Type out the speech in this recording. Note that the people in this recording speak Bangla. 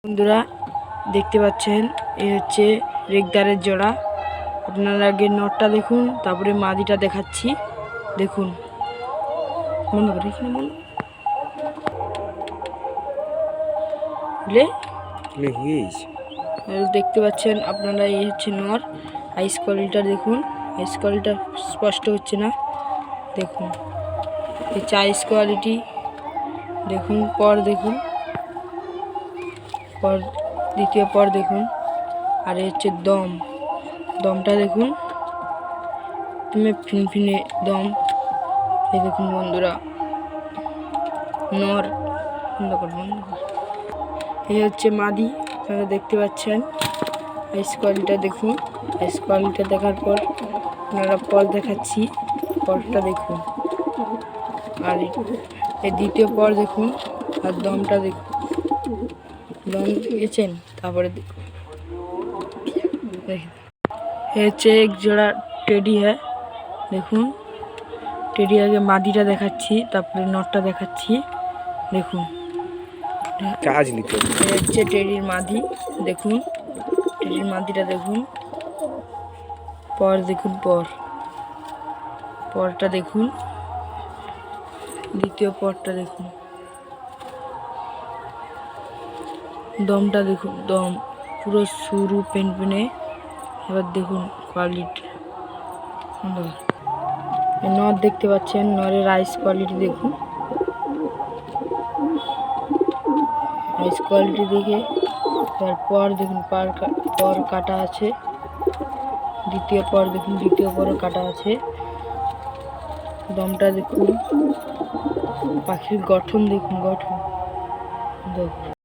বন্ধুরা দেখতে পাচ্ছেন এই হচ্ছে রেগদারের জোড়া। আপনারা আগে নটটা দেখুন, তারপরে মাদিটা দেখাচ্ছি। দেখুন বন্ধ করে এখানে বন্ধ দেখতে পাচ্ছেন আপনারা। এই হচ্ছে নর। আইস কোয়ালিটিটা দেখুন, আইস কোয়ালিটিটা স্পষ্ট হচ্ছে না। দেখুন এই আইস কোয়ালিটি দেখুন। পর দেখুন, পর দ্বিতীয় পর দেখুন। আর হচ্ছে দমটা দেখুন, তুমি ফিনফিনে দম। এই দেখুন বন্ধুরা, নর বন্ধ কর। এই হচ্ছে মাদি, আপনারা দেখতে পাচ্ছেন। আইস কোয়ালিটিটা দেখুন। আইস কোয়ালিটিটা দেখার পর আপনারা পর দেখাচ্ছি, পরটা দেখুন। আর এই দ্বিতীয় পর দেখুন, আর দমটা দেখুন। দম দিয়েছেন, তারপরে দেখুন। ये হচ্ছে এক জোড়া টেডি হ্যাঁ। দেখুন টেডি, আগে মাদিটা দেখাচ্ছি, তারপরে নটটা দেখাচ্ছি। দেখুন হচ্ছে টেডির মাদি। দেখুন টেডির মাদিটা দেখুন। পর দেখুন, পরটা দেখুন। দ্বিতীয় পরটা দেখুন। দমটা দেখুন, দম পুরো সরু পেনপেনে। এবার দেখুন কোয়ালিটি। নর দেখতে পাচ্ছেন, নরের আইস কোয়ালিটি দেখুন। আইস কোয়ালিটি দেখে পর দেখুন, পর কাটা আছে। দ্বিতীয় পর দেখুন, দ্বিতীয় পরও কাটা আছে। দমটা দেখুন, পাখির গঠন দেখুন, গঠন দেখুন।